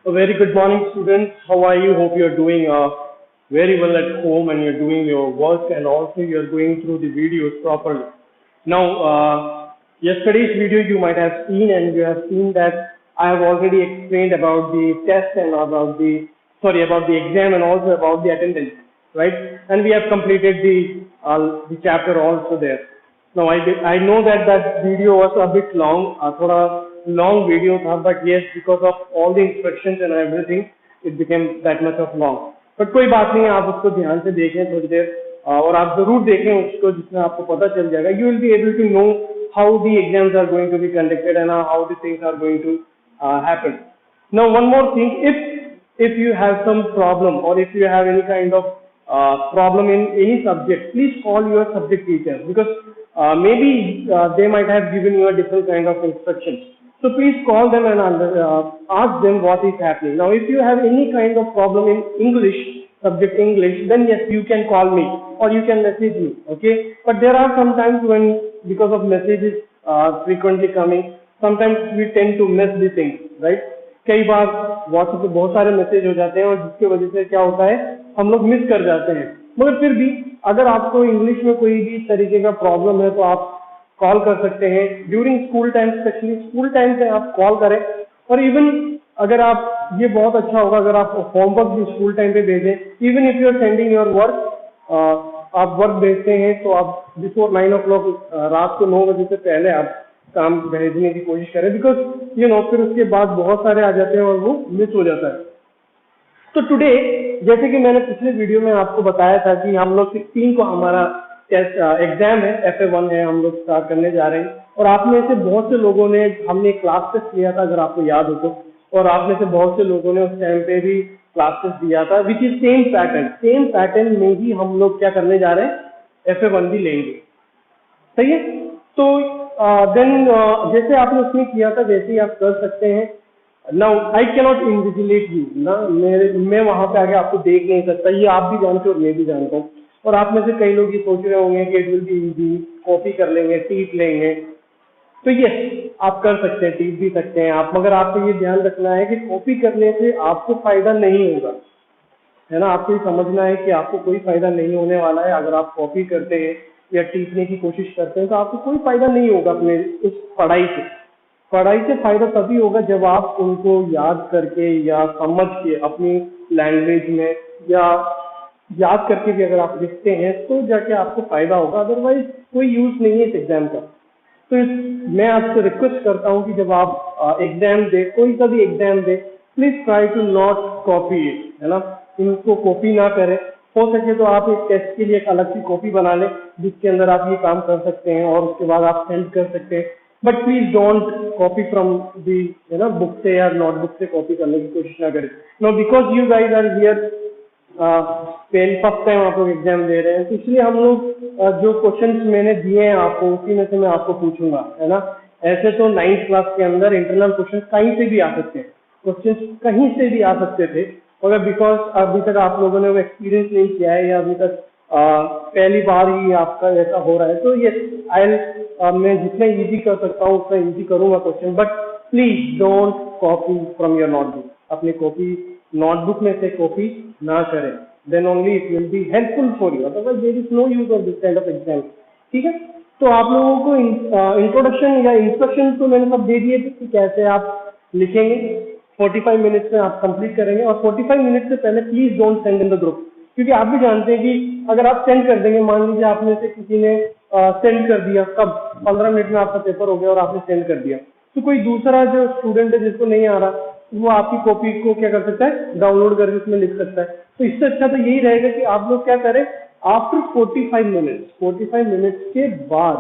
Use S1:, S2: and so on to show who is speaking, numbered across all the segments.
S1: A very good morning, students. How are you? Hope you're doing very well at home and you're doing your work and also you're going through the videos properly. Now, yesterday's video you might have seen and you have seen that I have already explained about the test and about the exam and also about the attendance, right? And we have completed the chapter also there. Now, I know that video was a bit long, थोड़ा long video था, but yes, because of all the instructions and everything, it became that much of long. But कोई बात नहीं है, आप उसको ध्यान से देखें थोड़ी देर और आप जरूर देखें उसको, जिसमें आपको पता चल जाएगा. You will be able to know how the exams are going to be conducted and how the things are going to happen. Now, one more thing, if you have some problem or if you have any kind of problem in any subject, please call your subject teacher because maybe they might have given you a different kind of instructions. So please call them and ask them what is happening. Now, if you have any kind of problem in English, subject English, then yes, you can call me or you can message me, okay? But there are some times when, because of messages frequently coming, sometimes we tend to miss the things, right? कई बार WhatsApp पे बहुत सारे message हो जाते हैं और जिसकी वजह से क्या होता है, हम लोग मिस कर जाते हैं. मगर फिर भी अगर आपको इंग्लिश में कोई भी तरीके का प्रॉब्लम है तो आप कॉल कर सकते हैं. During school time, specially school time पे आप कॉल करें. और इवन अगर आप, ये बहुत अच्छा होगा अगर आप होमवर्क भी स्कूल टाइम पे भेजें. Even if you are sending your work, आप वर्क भेजते हैं तो आप बिफोर 9 o'clock, रात को 9 बजे से पहले आप काम भेजने की कोशिश करें, बिकॉज फिर उसके बाद बहुत सारे आ जाते हैं और वो मिस हो जाता है. तो टुडे, जैसे कि मैंने पिछले वीडियो में आपको बताया था कि हम लोग 16 को हमारा टेस्ट एग्जाम है, FA1 है, हम लोग स्टार्ट करने जा रहे हैं. और आप में से बहुत से लोगों ने, हमने क्लास टेस्ट लिया था अगर आपको याद हो तो, और आप में से बहुत से लोगों ने उस टाइम पे भी क्लास टेस्ट दिया था, विच इज सेम पैटर्न में ही हम लोग क्या करने जा रहे हैं, FA1 भी लेंगे. सही है. तो देन जैसे आपने उसमें किया था वैसे ही आप कर सकते हैं. Now I cannot invigilate you ना, मैं वहां पे आके आपको देख नहीं सकता, ये आप भी जानते हो और मैं भी जानता हूँ. और आप में से कई लोग ये सोच रहे होंगे कि it will be easy, copy कर लेंगे, टीप लेंगे. तो ये आप कर सकते हैं, टीप भी सकते हैं आप, मगर आपको ये ध्यान रखना है कि कॉपी करने से आपको फायदा नहीं होगा, है ना. आपको ये समझना है कि आपको कोई फायदा नहीं होने वाला है. अगर आप कॉपी करते हैं या टीपने की कोशिश करते हैं तो आपको कोई फायदा नहीं होगा अपने उस पढ़ाई से फायदा तभी होगा जब आप उनको याद करके या समझ के अपनी लैंग्वेज में या याद करके भी अगर आप लिखते हैं तो जाके आपको फायदा होगा. अदरवाइज कोई यूज नहीं है इस एग्जाम का. तो मैं आपसे रिक्वेस्ट करता हूं कि जब आप एग्जाम दे, कोई सा भी एग्जाम दे, please try to not copy it, है ना. इनको कॉपी ना करें. हो सके तो आप एक टेस्ट के लिए एक अलग सी कॉपी बना लें जिसके अंदर आप ये काम कर सकते हैं और उसके बाद आप सेंड कर सकते हैं. But please don't copy from the, है ना, बुक से या नोटबुक से कॉपी करने की कोशिश ना करें. No, because you guys are here first time आप लोग एग्जाम दे रहे हैं, तो इसलिए हम लोग जो क्वेश्चंस मैंने दिए हैं आपको उसी में से मैं आपको पूछूंगा, है ना. ऐसे तो 9th क्लास के अंदर इंटरनल क्वेश्चन कहीं से भी आ सकते हैं, क्वेश्चन कहीं से भी आ सकते थे, मगर बिकॉज अभी तक आप लोगों ने वो एक्सपीरियंस नहीं किया है या अभी तक पहली बार ही आपका ऐसा हो रहा है, तो ये मैं जितना इजी कर सकता हूँ उतना इजी करूंगा question. But please don't copy from your notebook. अपनी कॉपी नोटबुक में से कॉपी ना करें. Then only it will be helpful for you, otherwise there is no use of this kind of exam. ठीक है. तो आप लोगों को इंट्रोडक्शन या इंस्ट्रक्शन तो मैंने सब दे दिए थे कि कैसे आप लिखेंगे. 45 मिनट्स में आप कंप्लीट करेंगे और 45 मिनट से पहले please don't send in the group, क्योंकि आप भी जानते हैं कि अगर आप सेंड कर देंगे, मान लीजिए आप में से किसी ने सेंड कर दिया, कब 15 मिनट में आपका पेपर हो गया और आपने सेंड कर दिया, तो कोई दूसरा जो स्टूडेंट है जिसको नहीं आ रहा वो आपकी कॉपी को क्या कर सकता है, डाउनलोड करके उसमें लिख सकता है. तो इससे अच्छा तो यही रहेगा कि आप लोग क्या करें, आफ्टर 45 मिनट्स के बाद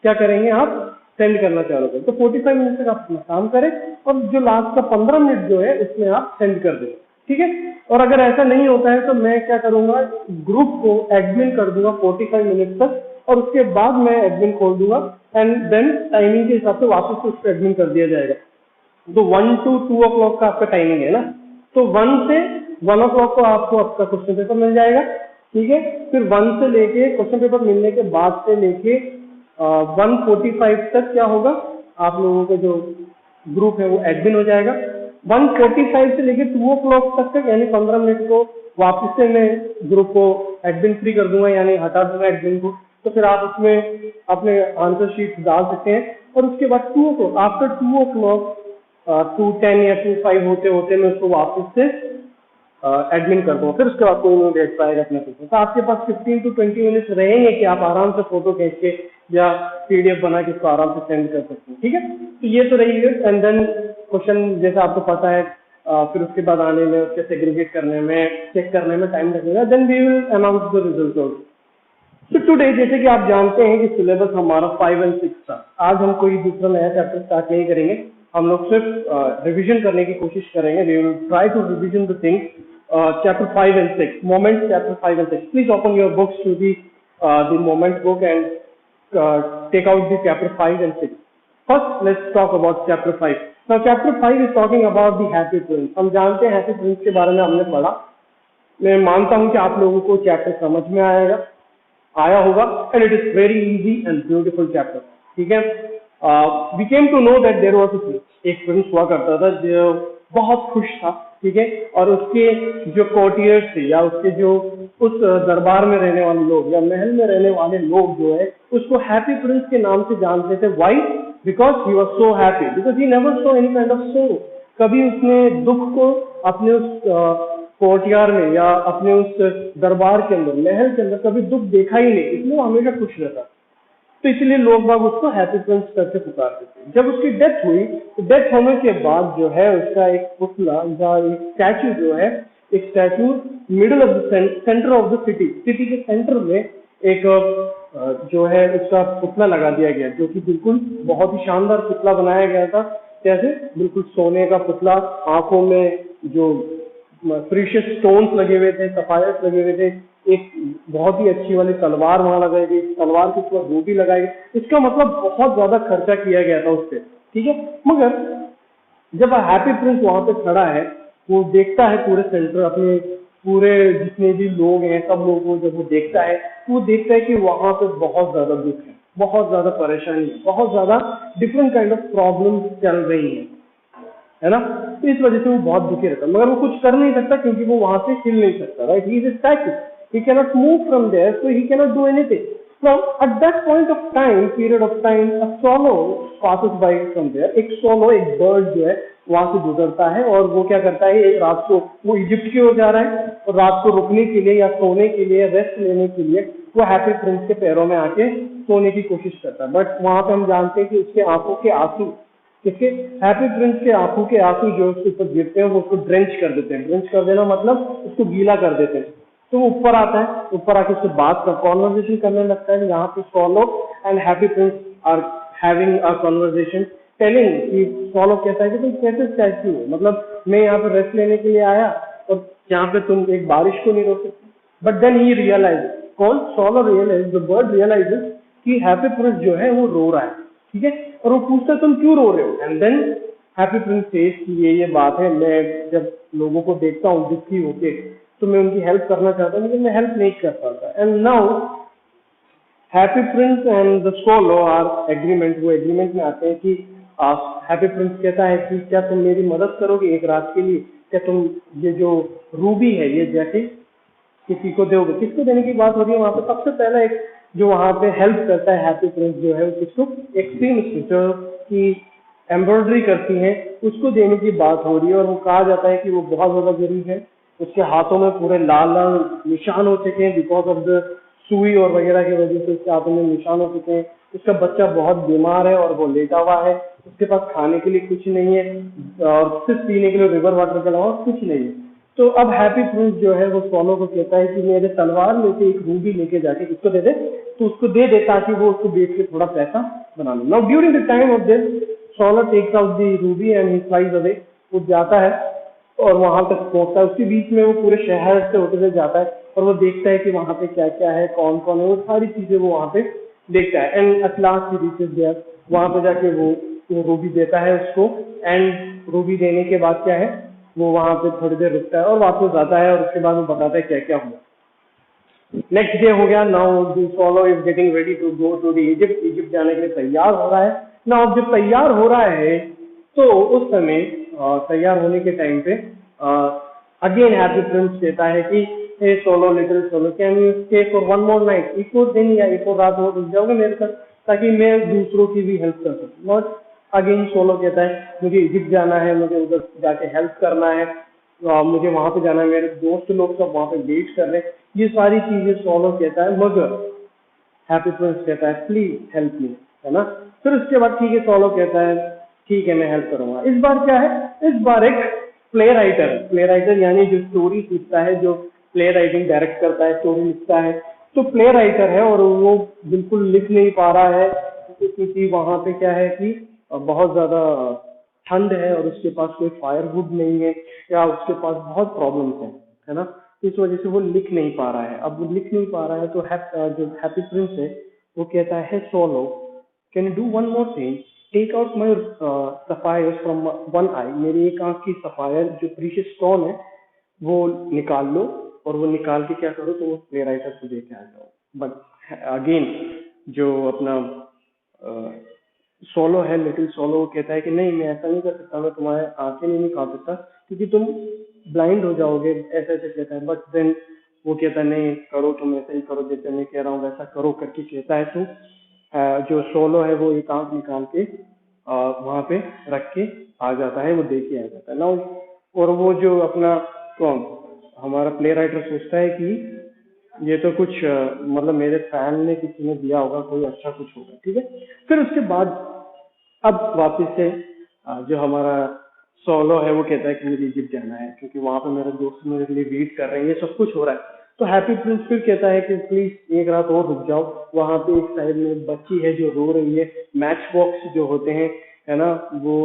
S1: क्या करेंगे, आप सेंड करना चालू करें. तो 45 मिनट तक आप अपना काम करें और जो लास्ट का 15 मिनट जो है उसमें आप सेंड कर दें. ठीक है. और अगर ऐसा नहीं होता है तो मैं क्या करूंगा, ग्रुप को एडमिन कर दूंगा 45 मिनट तक और उसके बाद मैं एडमिन खोल दूंगा एंड देन टाइमिंग के हिसाब से वापस उसको एडमिन कर दिया जाएगा. तो 1 to 2 o'clock का आपका टाइमिंग है ना, तो 1 से 1 o'clock को आपको आपका क्वेश्चन पेपर मिल जाएगा. ठीक है. फिर 1 से लेके क्वेश्चन पेपर मिलने के बाद से लेके 1:45 तक क्या होगा, आप लोगों का जो ग्रुप है वो एडमिन हो जाएगा. 1:45 से लेके 2 o'clock तक यानी 15 मिनट को वापस से मैं ग्रुप को एडमिन फ्री कर दूंगा, यानी हटा दूंगा एडमिन को। तो फिर आप उसमें अपने आंसर शीट डाल सकते हैं। और उसके बाद 2 o'clock, आफ्टर 2 o'clock 2:10 या 2:05 होते होते मैं उसको वापस से एडमिन कर दूंगा। फिर उसके बाद कोई नहीं देख पाएगा अपने को। तो आपके पास 15 to 20 मिनट्स रहेंगे कि आप आराम से फोटो खींच के या पीडीएफ बना के इसको आराम से सेंड कर सकते हैं। ठीक है, तो ये तो रही है। एंड देन क्वेश्चन जैसा आपको पता है, फिर उसके बाद आने में, उसके सेग्रीगेट करने में, चेक करने में टाइम लगेगा। Then we will announce the result also. तो टुडे जैसे कि आप जानते हैं कि सिलेबस हमारा 5 और 6 था। आज हम कोई दूसरा नया चैप्टर स्टार्ट नहीं करेंगे, हम लोग सिर्फ रिवीजन करने की कोशिश करेंगे। We will try to revision the thing chapter 5 and 6, moments chapter 5 and 6. Please open your books to the moment book and take out the chapter 5 and 6. First, let's talk about chapter 5. Now, chapter 5 is talking about the happy prince. हम जानते हैं happy prince के बारे में हमने पढ़ा। मैं मानता हूं कि आप लोगों को चैप्टर समझ में आया होगा। And it is very easy and beautiful chapter. ठीक है, we came to know that there was a एक प्रिंस हुआ करता था जो बहुत खुश था। ठीक है, और उसके जो कोर्टियर्स थे या उसके जो उस दरबार में रहने वाले लोग या महल में रहने वाले लोग जो है उसको हैप्पी प्रिंस के नाम से जानते थे। Why? Because he was so happy, because he never saw any kind of सोरो। कभी उसने दुख को अपने उस कोर्टयार्ड में या अपने उस दरबार के अंदर, महल के अंदर कभी दुख देखा ही नहीं, इसलिए वो हमेशा खुश रहता। तो इसलिए लोग बाग उसको हैप्पी प्रिंस करके पुकारते थे। जब उसकी डेथ हुई तो डेथ होने के बाद जो है उसका एक पुतला या एक स्टैचू जो है, एक statue middle of the centre of the city के सेंटर में एक जो है उसका पुतला लगा दिया गया, जो कि बिल्कुल बहुत ही शानदार पुतला बनाया गया था। कैसे? बिल्कुल सोने का पुतला, आंखों में जो प्रीशियस स्टोन्स लगे हुए थे, सफायर्स लगे हुए थे, एक बहुत ही अच्छी वाली तलवार वहां लगाई गई, तलवार के ऊपर रूबी लगाई गई। इसका मतलब बहुत ज्यादा खर्चा किया गया था उस पर। ठीक है, मगर जब हैप्पी प्रिंस वहां पे खड़ा है, वो देखता है पूरे सेंटर, अपने पूरे जितने भी लोग हैं सब लोगों को जब वो देखता है तो वो देखता है कि वहां पे बहुत ज्यादा दुख है, बहुत ज्यादा परेशानी है, बहुत ज्यादा डिफरेंट काइंड ऑफ प्रॉब्लम चल रही है ना। तो इस वजह से वो बहुत दुखी रहता है, मगर वो कुछ कर नहीं सकता क्योंकि वो वहां से हिल नहीं सकता। Right, he is a statue, he cannot move from there, so he cannot do anything. From at that point of time, period of time, a swallow passes by from there. एक swallow, एक bird जो है वहां से गुजरता है और वो क्या करता है, एक रात को वो इजिप्ट की ओर जा रहा है और रात को रुकने के लिए या सोने के लिए, रेस्ट लेने के लिए वो हैप्पी प्रिंस के पैरों में आके सोने की कोशिश करता है। बट वहां पे हम जानते हैं कि उसके आंखों के आंसू, इसके हैप्पी प्रिंस के आंखों के आंसू जो उसके ऊपर गिरते हैं वो उसको ड्रेंच कर देते हैं। ड्रेंच कर देना मतलब उसको गीला कर देते हैं। तो वो ऊपर आता है, ऊपर आके उससे बात कर, कॉन्वर्सेशन करने लगता है। यहाँ पे swallow and happy prince are having a conversation, telling कि स्वॉलो कहता है कि तुम कैसे स्टैच्यू हो, मतलब मैं यहाँ पे रेस्ट लेने के लिए आया और यहाँ पे तुम एक बारिश को नहीं रोक सकते। बट देन ही रियलाइज, कौन? Swallow realize, the bird realizes कि हैप्पी प्रिंस जो है वो रो रहा है। ठीक है, और वो पूछता है तुम क्यों रो रहे हो? And than happy prince says कि ये बात है, मैं जब लोगों को देखता हूँ दुखी होके तो मैं उनकी हेल्प करना चाहता हूँ, लेकिन मैं हेल्प नहीं कर पाता। And now happy prince and the swallow are agreement, वो एग्रीमेंट में आते हैं कि हैप्पी प्रिंस कहता है कि क्या तुम मेरी मदद करोगे एक रात के लिए? क्या तुम ये जो रूबी है ये जैसे किसी को दोगे? किसको देने की बात हो रही है वहां पे? सबसे पहला एक जो वहां पे हेल्प करता है हैप्पी प्रिंस जो है किसको? एक सीमस्ट्रेस जो की एम्ब्रॉयडरी करती है उसको देने की बात हो रही है। और वो कहा जाता है कि वो बहुत ज्यादा गरीब है, उसके हाथों में पूरे लाल लाल निशान हो चुके हैं बिकॉज ऑफ द सुई और वगैरह की वजह से उसके हाथों में निशान हो चुके हैं। उसका बच्चा बहुत बीमार है और वो लेटा हुआ है, उसके पास खाने के लिए कुछ नहीं है और सिर्फ पीने के लिए रिवर वाटर के अलावा कुछ नहीं है। तो अब हैप्पी प्रिंस जो है वो स्वॉलो को कहता है कि मेरे तलवार में से एक रूबी लेके जाके इसको दे दे, तो उसको दे दे ताकि वो उसको बेच के थोड़ा पैसा बना ले। Now during the time of this swallow takes out the ruby and he flies away, वो जाता है और वहां तक पहुंचता है। उसके बीच में वो पूरे शहर से होते हुए जाता है और वो देखता है कि वहां पे क्या क्या है, कौन कौन है, वो सारी चीजें वो वहां पे देखता है। And at last he reaches there, वहां पे जाके वो रूबी देता है उसको। एंड रूबी देने के बाद क्या है, वो वहां पे थोड़ी देर रुकता है और वापस आता है और उसके बाद वो बताता है क्या क्या हुआ। नेक्स्ट डे हो गया। Now the swallow is getting ready to go to the Egypt, Egypt जाने के लिए तैयार हो रहा है। नाउ जब तैयार हो रहा है तो उस समय तैयार होने के टाइम पे अगेन हैप्पी प्रिंस कहता है कि hey swallow little swallow can you stay for one more night, एक और दिन या एक और रात और रुक जाओगे मेरे साथ ताकि मैं दूसरों की भी हेल्प कर सकूं। और अगेन सोलो कहता है मुझे इजिप्ट जाना है, मुझे उधर जाके हेल्प करना है, मुझे वहां पे जाना है, मेरे दोस्त लोग सब वहां पे वेट कर रहे हैं, ये सारी चीजें सोलो कहता है। मगर हैप्पी प्रिंस कहता है प्लीज हेल्प मी, है ना। फिर उसके बाद ठीक है सोलो कहता है ठीक है मैं हेल्प करूंगा। इस बार क्या है, इस बार एक प्ले राइटर यानी जो स्टोरी लिखता है, जो प्ले राइटिंग डायरेक्ट करता है, स्टोरी लिखता है, तो प्ले राइटर है और वो बिल्कुल लिख नहीं पा रहा है क्योंकि वहां पे क्या है कि बहुत ज्यादा ठंड है और उसके पास कोई फायरवुड नहीं है या उसके पास बहुत प्रॉब्लम्स है ना। इस वजह से वो लिख नहीं पा रहा है। अब वो लिख नहीं पा रहा है तो जो हैप्पी प्रिंस है वो कहता है swallow can you do one more thing, take out my sapphire from one eye, मेरी एक आंख की सफायर जो प्रीशियस स्टोन है वो निकाल लो और वो निकाल के क्या करो तो वो प्ले राइटर को दे के आ जाओ। बट अगेन जो अपना सोलो है, लिटिल सोलो, वो कहता है कि नहीं मैं ऐसा नहीं कर सकता, मैं तुम्हारे आंखें नहीं निकाल सकता क्योंकि तुम ब्लाइंड हो जाओगे, ऐसा ऐसे कहता है। बट देन वो कहता है नहीं करो, तुम ऐसा ही करो जैसे मैं कह रहा हूँ वैसा करो करके कहता है। तो जो सोलो है वो एक आंख निकाल के वहां पे रख के आ जाता है, वो दे के आ जाता है ना। और वो जो अपना कौन हमारा प्ले राइटर सोचता है कि ये तो कुछ मतलब मेरे फैन ने किसी ने दिया होगा, कोई अच्छा कुछ होगा, ठीक है। फिर उसके बाद अब वापस से जो हमारा सोलो है वो कहता है कि मुझे इजिप्ट जाना है क्योंकि वहां पे मेरे दोस्त मेरे लिए वेट कर रहे हैं, ये सब कुछ हो रहा है। तो हैप्पी प्रिंस फिर कहता है कि प्लीज एक रात और रुक जाओ। वहां पे एक साइड में एक बच्ची है जो रो रही है, मैच बॉक्स जो होते हैं है ना वो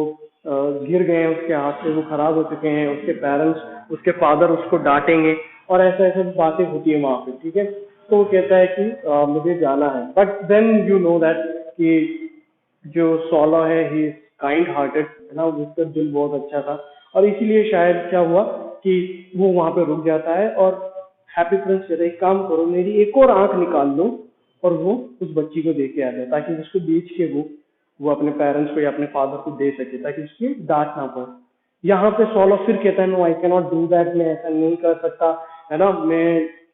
S1: गिर गए हैं उसके हाथ से, वो खराब हो चुके हैं, उसके पेरेंट्स उसके फादर उसको डांटेंगे और ऐसा ऐसा बातें होती है वहां पे, ठीक है। तो वो कहता है कि मुझे जाना है। But then you know that कि जो सोलो है ही इज काइंड हार्टेड, है ना, उसका दिल बहुत अच्छा था और इसीलिए शायद क्या हुआ कि वो वहां पे रुक जाता है। और हैप्पी प्रिंस कहता है एक काम करो मेरी एक और आंख निकाल लो और वो उस बच्ची को दे के आ जाए ताकि उसको बेच के वो अपने पेरेंट्स को या अपने फादर को दे सके ताकि उसकी डांट ना पड़े। यहाँ पे सोलो फिर कहता है no I can not do that, मैं ऐसा नहीं कर सकता, है ना, मैं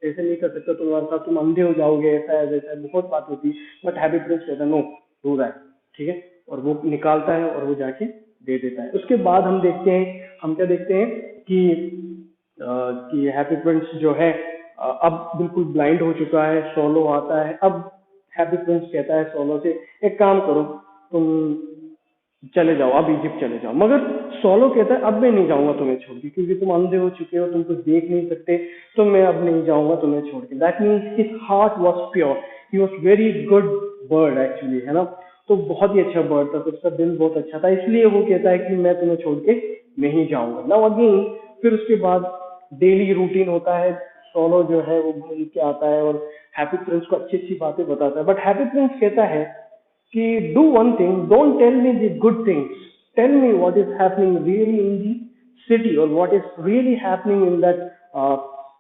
S1: ऐसे नहीं कर सकता तुम्हारे साथ, तुम अंधे हो जाओगे, ऐसा है वैसा है, बहुत बात होती है। बट हैप्पी प्रिंस कहता है नो डू दैट, ठीक है। और वो निकालता है और वो जाके दे देता है। उसके बाद हम देखते हैं, हम क्या देखते हैं कि हैप्पी प्रिंस जो है अब बिल्कुल ब्लाइंड हो चुका है। सोलो आता है, अब हैप्पी प्रिंस कहता है सोलो से एक काम करो तुम चले जाओ, अब इजिप्ट चले जाओ। मगर सोलो कहता है अब मैं नहीं जाऊंगा तुम्हें छोड़ के क्योंकि तुम अंधे हो चुके हो, तुम कुछ देख नहीं सकते, तो मैं अब नहीं जाऊंगा तुम्हें छोड़ के। That means his heart was pure, he was very good bird actually, है ना। तो बहुत ही अच्छा बर्ड था, तो उसका दिल बहुत अच्छा था, इसलिए वो कहता है कि मैं तुम्हें छोड़ के नहीं जाऊंगा। नाउ अगेन फिर उसके बाद डेली रूटीन होता है। सोलो जो है वो घूम के आता है और हैप्पी प्रिंस को अच्छी अच्छी बातें बताता है। बट हैप्पी प्रिंस कहता है कि do one thing, don't tell me the good things, tell me what is happening really in the city or what is really happening in that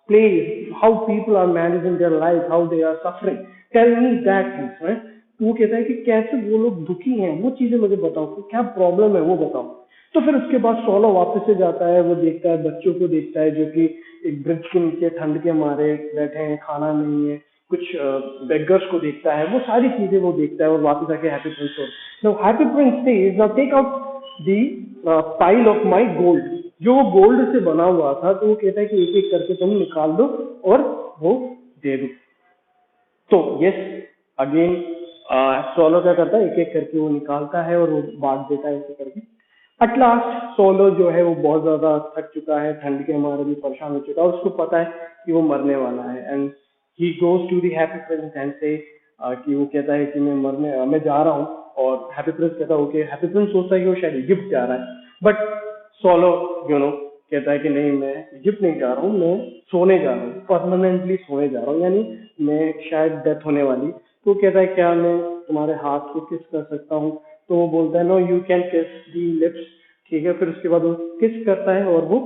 S1: place, how people are managing their life, how they are suffering, tell me that things, right? तो वो कहता है कि कैसे वो लोग दुखी हैं वो चीजें मुझे बताओ, कि क्या प्रॉब्लम है वो बताओ। तो फिर उसके बाद सोलो वापस से जाता है, वो देखता है बच्चों को, देखता है जो कि एक ब्रिज के नीचे ठंड के मारे बैठे हैं, खाना नहीं है, कुछ बेगर्स को देखता है, वो सारी चीजें वो देखता है और वापस आके हैप्पी प्रिंस को now happy prince says now take out the pile of my gold, जो वो गोल्ड से बना हुआ था। तो वो कहता है कि एक एक करके तुम निकाल दो और वो दे दो। तो यस अगेन सोलो क्या करता है, एक एक करके वो निकालता है और वो बांट देता है ऐसे करके। एट लास्ट सोलो जो है वो बहुत ज्यादा थक चुका है, ठंड के मारे भी परेशान हो चुका है और उसको पता है कि वो मरने वाला है। And he goes to the happy prince and say कि वो कहता है कि मैं जा रहा हूँ। और हैप्पी प्रिंस कहता है ओके। हैप्पी प्रिंस सोचता है कि वो शायद इजिप्ट जा रहा है, बट सोलो कहता है कि नहीं मैं इजिप्ट नहीं जा रहा हूँ, मैं सोने जा रहा हूँ, परमानेंटली सोने जा रहा हूँ, यानी मैं शायद डेथ होने वाली। तो कहता है क्या मैं तुम्हारे हाथ को किस कर सकता हूँ? तो वो बोलता है नो यू कैन किस दी लिप्स, ठीक है। फिर उसके बाद वो किस करता है और वो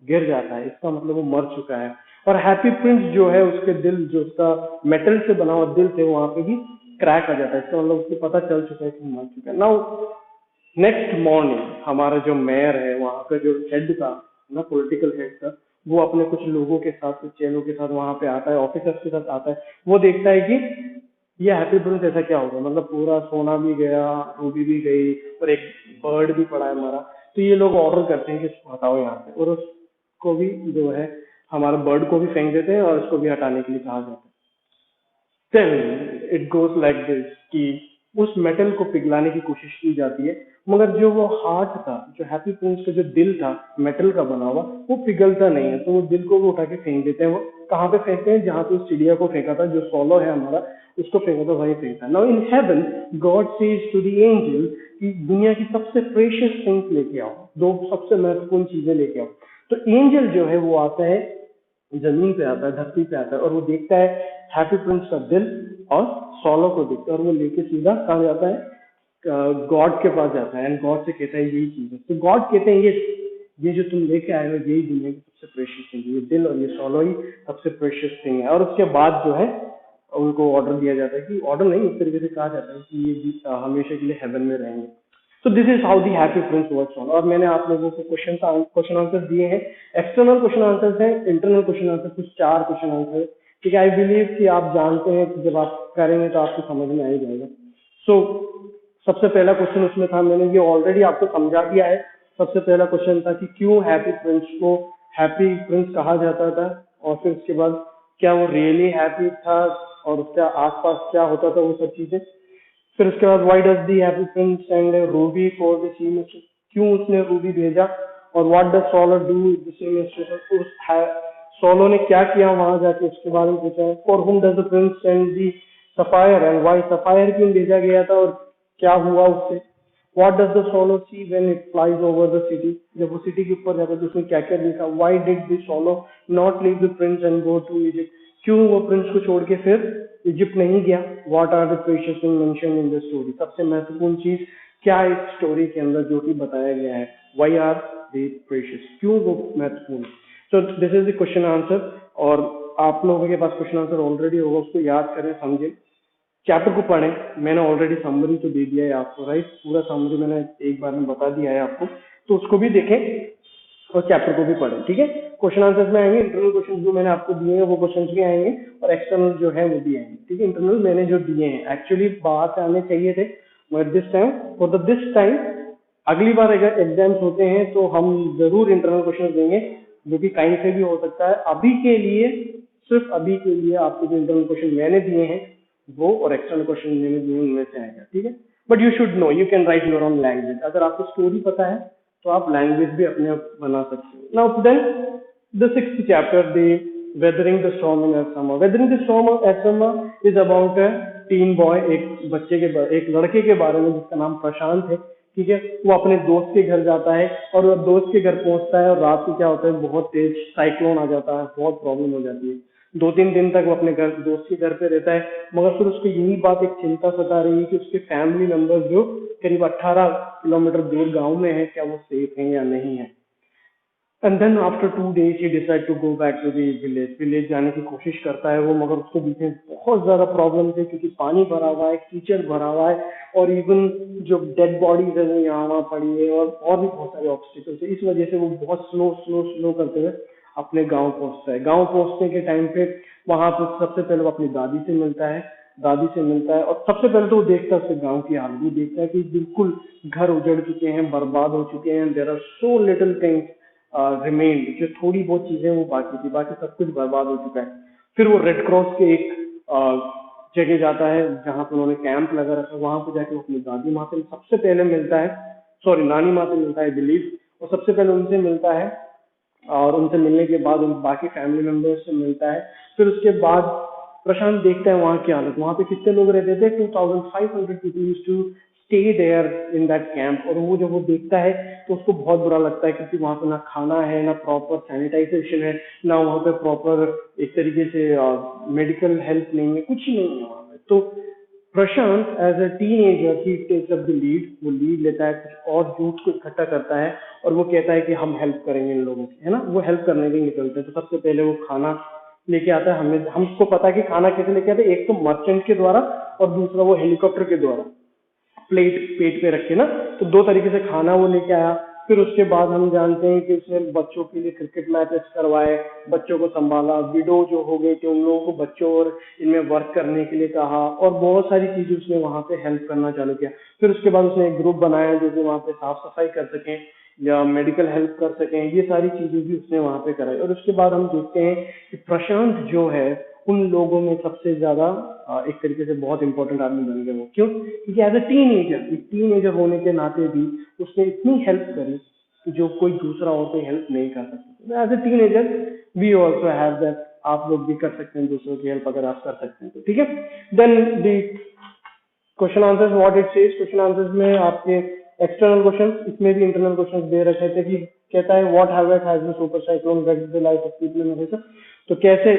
S1: गिर जाता है, इसका मतलब वो मर चुका है। और हैप्पी प्रिंस जो है उसके दिल, जो उसका मेटल से बना हुआ दिल थे, वहां पे भी क्रैक आ जाता है, इसका मतलब उसको पता चल चुका है कि मर चुका है। नाउ नेक्स्ट मॉर्निंग हमारा जो मेयर है, वहाँ का जो हेड था ना, पॉलिटिकल हेड था, वो अपने कुछ लोगों के साथ, कुछ चेलों के साथ वहाँ पे आता है, ऑफिसर्स के साथ आता है। वो देखता है कि ये हैप्पी प्रिंस ऐसा क्या हो गया, मतलब पूरा सोना भी गया, रूबी भी गई, और एक बर्ड भी पड़ा है हमारा। तो ये लोग ऑर्डर करते हैं कि इसको हटाओ यहाँ से, और उसको भी जो है हमारा बर्ड को भी फेंक देते हैं और उसको भी हटाने के लिए कहा जाता है। Then it goes like this कि उस मेटल को पिघलाने की कोशिश की जाती है, मगर जो वो हार्ट था, जो हैप्पी प्रिंस का जो दिल था मेटल का बना हुआ, वो पिघलता नहीं है। तो वो दिल को वो उठा के फेंक देते हैं। वो कहाँ पे फेंकते हैं? जहाँ पे उस चिड़िया को फेंका था, जो सोलो है हमारा, उसको फेंका था, वही फेंकता है। Now in heaven God says to the angel कि दुनिया की सबसे प्रेशियस थिंग्स लेके आओ, दो सबसे महत्वपूर्ण चीजें लेके आओ। तो एंजल जो है वो आता है, जमीन पे आता है, धरती पे आता है, और वो देखता है हैप्पी प्रिंस का दिल और सोलो को देखता है, और वो लेके सीधा कहाँ जाता है? गॉड के पास जाता है, एंड गॉड से कहता है यही चीज है। तो गॉड कहते हैं ये जो तुम लेके आए हो, यही दुनिया की सबसे प्रेशियस थिंग है, ये दिल और ये सोलो ही सबसे प्रेशियस थिंग है। और उसके बाद जो है उनको ऑर्डर दिया जाता है, कि ऑर्डर नहीं, इस तरीके से कहा जाता है कि ये भी हमेशा के लिए हेवन में रहेंगे। So this is how the happy Prince works on. और मैंने आप लोगों को क्वेश्चन आंसर दिए हैं, एक्सटर्नल क्वेश्चन आंसर हैं, इंटरनल क्वेश्चन आंसर कुछ 4 क्वेश्चन आंसर। ठीक है, आई बिलीव कि आप जानते हैं कि जब आप करेंगे तो आपको समझ में आ ही जाएगा। सो सबसे पहला क्वेश्चन उसमें था, मैंने ये ऑलरेडी आपको समझा दिया है। सबसे पहला क्वेश्चन था कि क्यों हैप्पी प्रिंस को हैप्पी प्रिंस कहा जाता था, और फिर उसके बाद क्या वो रियली हैप्पी था, और उसके आसपास क्या होता था, वो सब चीजें। फिर उसके बाद why does the happy prince send ruby for the seamstress, क्यों उसने रूबी भेजा, और what does swallow do the seamstress, उस सोलो ने क्या किया वहां जाके, उसके बारे में पूछा है। फॉर हुम does the Prince send the sapphire, and why sapphire क्यों भेजा गया था, और क्या हुआ उससे। What does the solo see when it flies over the city, जब वो सिटी के ऊपर जाता है तो उसने क्या क्या देखा। Why did the swallow not leave the prince and go to Egypt, क्यों वो प्रिंस को छोड़ के फिर इजिप्ट नहीं गया। What are the precious thing mentioned in the story, सबसे महत्वपूर्ण चीज क्या है इस स्टोरी के अंदर जो कि बताया गया है। व्हाई आर दे प्रेशियस, क्यों वो महत्वपूर्ण। So this is the question answer. और आप लोगों के पास क्वेश्चन आंसर ऑलरेडी होगा, उसको याद करें, समझें, चैप्टर को पढ़ें। मैंने ऑलरेडी समरी तो दे दिया है आपको, राइट, पूरा समरी मैंने एक बार में बता दिया है आपको, तो उसको भी देखें और चैप्टर को भी पढ़ें। ठीक है, क्वेश्चन आंसर्स में आएंगे, इंटरनल क्वेश्चन जो मैंने आपको दिए हैं वो क्वेश्चन भी आएंगे, और एक्सटर्नल जो है वो भी आएंगे। ठीक है, इंटरनल मैंने जो दिए हैं एक्चुअली बाहर से आने चाहिए थे, मगर this time for the this time, अगली बार अगर एग्जाम्स होते हैं तो हम जरूर इंटरनल क्वेश्चन देंगे, जो कि कहीं से भी हो सकता है। अभी के लिए, सिर्फ अभी के लिए आपको जो इंटरनल क्वेश्चन मैंने दिए हैं वो, और एक्सटर्नल क्वेश्चन मैंने दिए उनमें से आएगा। ठीक है, but you should know, you can write your own language. अगर आपको स्टोरी पता है तो आप लैंग्वेज भी अपने आप बना सकते हो। Now then the 6th chapter, the weathering the storm in Ersama. Weathering the storm of Ersama is about a teen boy, एक बच्चे के, एक लड़के के बारे में जिसका नाम प्रशांत है। ठीक है, वो अपने दोस्त के घर जाता है, और वो दोस्त के घर पहुंचता है, और रात को क्या होता है, बहुत तेज साइक्लोन आ जाता है, बहुत प्रॉब्लम हो जाती है। 2-3 दिन तक वो अपने घर, दोस्त के घर पे रहता है, मगर फिर उसको यही बात एक चिंता सता रही है कि उसके फैमिली मेंबर्स जो करीब 18 किलोमीटर दूर गांव में है, क्या वो सेफ हैं या नहीं है। And then after 2 days he decide to go back to the village. Village जाने की कोशिश करता है वो, मगर उसको बीच में बहुत ज्यादा प्रॉब्लम थे, क्योंकि पानी भरा हुआ है, कीचड़ भरा हुआ है, और इवन जो डेड बॉडीज है वो यहाँ वहाँ पड़ी है, और भी बहुत सारे ऑब्स्टिकल्स है। इस वजह से वो बहुत स्लो स्लो स्लो करते हुए अपने गांव पहुंचता है। गांव पहुंचने के टाइम पे वहां पर सबसे पहले वो अपनी दादी से मिलता है, और सबसे पहले तो वो देखता है उसके गांव की हालत। वो देखता है कि बिल्कुल घर उजड़ चुके हैं, बर्बाद हो चुके हैं, there are so little things remained, जो थोड़ी बहुत चीजें वो बाकी थी, बाकी सब कुछ बर्बाद हो चुका है। फिर वो रेड क्रॉस के एक जगह जाता है जहां पर उन्होंने कैंप लगा रखा है, वहां पर जाके वो अपनी दादी माँ से सबसे पहले मिलता है, सॉरी नानी माँ से मिलता है बिलीव, और सबसे पहले उनसे मिलता है, और उनसे मिलने के बाद उन बाकी फैमिली मेंबर्स से मिलता है। फिर उसके बाद प्रशांत देखता है वहाँ की हालत, वहाँ पे कितने लोग रहते थे, 2500 people used to stay there in that camp. और वो जब वो देखता है तो उसको बहुत बुरा लगता है, क्योंकि वहाँ पे ना खाना है, ना प्रॉपर सैनिटाइजेशन है, ना वहाँ पे प्रॉपर एक तरीके से मेडिकल हेल्प नहीं है, कुछ नहीं है वहाँ पे। तो प्रशांत एज अ टीनेजर ही टेक्स अप द लीड, वो लीड लेता है, कुछ और यूथ को इकट्ठा करता है, और वो कहता है कि हम हेल्प करेंगे इन लोगों की, है ना। वो हेल्प करने के लिए निकलते हैं। तो सबसे पहले वो खाना लेके आता है, हमें हमको पता है कि खाना कैसे लेके आते हैं, एक तो मर्चेंट के द्वारा और दूसरा वो हेलीकॉप्टर के द्वारा। पेट पे रखे ना, तो 2 तरीके से खाना वो लेके आया। फिर उसके बाद हम जानते हैं कि उसने बच्चों के लिए क्रिकेट मैचेस करवाए, बच्चों को संभाला, विडो जो हो गए थे उन लोगों को बच्चों और इनमें वर्क करने के लिए कहा, और बहुत सारी चीजें उसने वहां पे हेल्प करना चालू किया। फिर उसके बाद उसने एक ग्रुप बनाया जो कि वहां पे साफ सफाई कर सकें या मेडिकल हेल्प कर सकें, ये सारी चीजें भी उसने वहां पे कराई। और उसके बाद हम देखते हैं कि प्रशांत जो है उन लोगों में सबसे ज्यादा एक तरीके से बहुत इंपॉर्टेंट आदमी बन गए। वो क्यों? क्योंकि एज ए टीनेजर होने के नाते भी उसने इतनी हेल्प करी कि जो कोई दूसरा और कोई हेल्प नहीं कर सकता। As a teenager we also have that, आप लोग भी कर सकते हैं दूसरों की हेल्प अगर आप कर सकते हैं तो, ठीक है। Then the question answers what it says, question answers में आपके एक्सटर्नल क्वेश्चन, इसमें भी इंटरनल क्वेश्चन दे रखे थे कि कहता है what heavyweight has the super cyclone read the life of people in Odisha, तो कैसे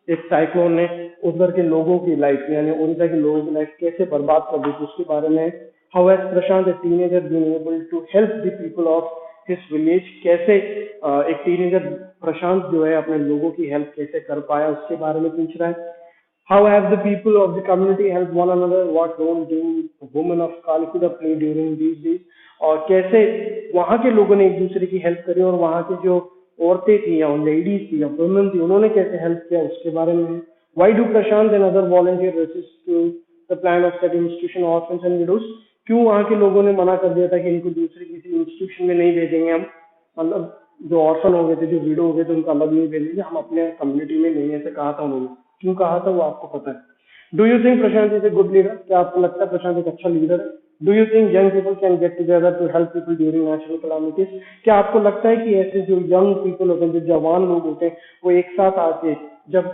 S1: इस साइक्लोन ने उधर के लोगों की लाइफ यानी ओडिशा के लोगों की लाइफ कैसे बर्बाद कर दी थी उसके बारे में। How has Prashant a teenager been able to help the people of his village, कैसे एक टीनेजर प्रशांत जो है अपने लोगों की हेल्प कैसे कर पाया उसके बारे में पूछ रहा है। How have the people of the community helped one another? What role do the women of Kalikuda play during these days? और कैसे वहाँ के लोगों ने एक दूसरे की हेल्प करी और वहाँ की जो औरतें थी या लेडीज थी या वुमेन थी उन्होंने कैसे हेल्प किया उसके बारे में। Why do Prashant and other volunteers resist to the plan of setting institution orphans and widows? क्यों वहाँ के लोगों ने मना कर दिया था कि इनको दूसरी किसी इंस्टीट्यूशन में नहीं भेजेंगे हम, मतलब जो ऑर्फन हो गए थे जो विडो हो गए थे उनको अलग नहीं भेजेंगे, हम अपने कम्युनिटी में नहीं, ऐसे कहा था उन्होंने। क्यों कहा था वो आपको पता है। Do you think Prashant is a good leader, क्या आपको लगता है प्रशांत एक अच्छा लीडर है? Do you think young people can get together to help people during natural calamities, क्या आपको लगता है कि ऐसे जो यंग पीपल होते हैं जो जवान लोग होते हैं वो एक साथ आके जब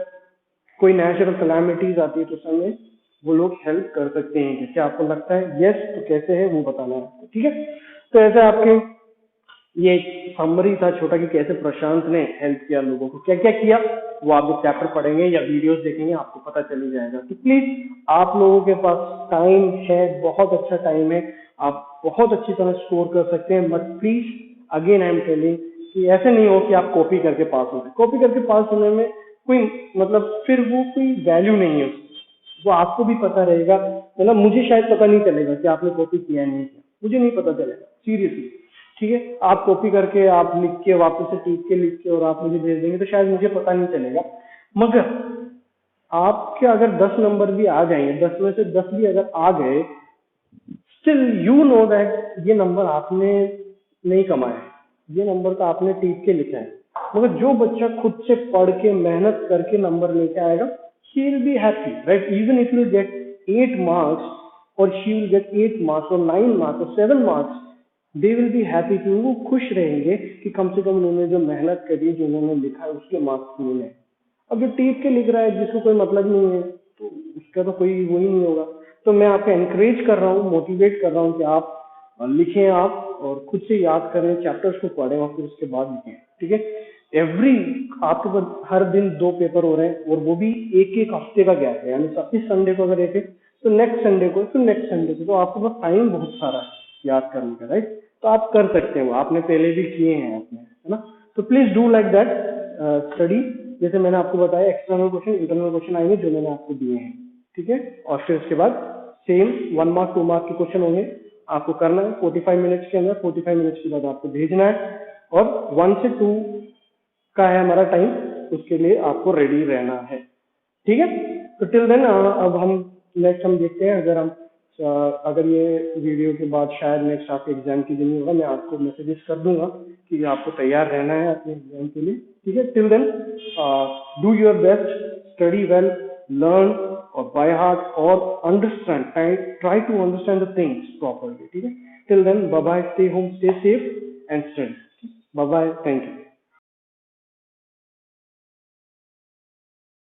S1: कोई नेचुरल कैलामिटीज आती है तो समय वो लोग हेल्प कर सकते हैं? क्या आपको लगता है? यस, तो कैसे है वो बताना है, ठीक है। तो ऐसे आपके ये समरी था छोटा कि कैसे प्रशांत ने हेल्प किया लोगों को, क्या क्या किया वो आप लोग चैप्टर पढ़ेंगे या वीडियोस देखेंगे आपको पता चल ही जाएगा। तो प्लीज आप लोगों के पास टाइम है, बहुत अच्छा टाइम है, आप बहुत अच्छी तरह स्कोर कर सकते हैं, but please again I am telling कि ऐसे नहीं हो कि आप कॉपी करके पास हो गए। कॉपी करके पास होने में कोई मतलब फिर वो कोई वैल्यू नहीं है, वो आपको भी पता रहेगा, मतलब मुझे शायद पता नहीं चलेगा कि आपने कॉपी किया नहीं किया, मुझे नहीं पता चलेगा सीरियसली, ठीक है। आप कॉपी करके आप लिख के वापस से टीक के लिख के और आप मुझे भेज देंगे तो शायद मुझे पता नहीं चलेगा, मगर आपके अगर 10 नंबर भी आ जाएंगे, 10 में से 10 भी अगर आ गए, स्टिल यू नो दैट ये नंबर आपने नहीं कमाया, ये नंबर तो आपने टीक के लिखा है। मगर जो बच्चा खुद से पढ़ के मेहनत करके नंबर लेके आएगा, he will be happy, right? Even if you get 8 marks or she will get 8 marks or 9 marks or 7 marks, they will be happy कि वो खुश रहेंगे कि कम से कम उन्होंने जो मेहनत करी, जो उन्होंने लिखा है उसके मार्क्स मिले। अब जो टीप के लिख रहा है जिसको कोई मतलब नहीं है तो उसका तो कोई वो ही नहीं होगा। तो मैं आपको एनकरेज कर रहा हूँ, मोटिवेट कर रहा हूँ कि आप लिखें आप और खुद से याद करें, चैप्टर्स को पढ़ें और फिर उसके बाद लिखें, ठीक है। एवरी आपके पास हर दिन 2 पेपर हो रहे हैं और वो भी एक हफ्ते का गैप है, यानी इस संडे को अगर एक है तो नेक्स्ट संडे को, फिर नेक्स्ट संडे को, तो आपके पास टाइम बहुत सारा है याद करने का, राइट। तो आप कर सकते हैं, वो आपने पहले भी किए हैं आपने, है ना। तो please do like that study, जैसे मैंने आपको बताया एक्सटर्नल क्वेश्चन इंटरनल क्वेश्चन आएंगे जो मैंने आपको दिए हैं, ठीक है। और फिर उसके बाद सेम 1 मार्क 2 मार्क के क्वेश्चन होंगे, आपको करना है 45 मिनट्स के अंदर, 45 मिनट्स के बाद आपको भेजना है और 1 से 2 का है हमारा टाइम, उसके लिए आपको रेडी रहना है, ठीक है। तो टिल देन अब हम नेक्स्ट हम देखते हैं, अगर ये वीडियो के बाद शायद नेक्स्ट आपके एग्जाम के दिन होगा, मैं आपको मैसेजेस कर दूंगा कि आपको तैयार रहना है अपने एग्जाम के लिए, ठीक है। Till then do your best, study well, learn और बाय हार्ट और understand, try to understand the things properly, ठीक है। Till then bye bye, stay home, stay safe and study, bye bye, thank you.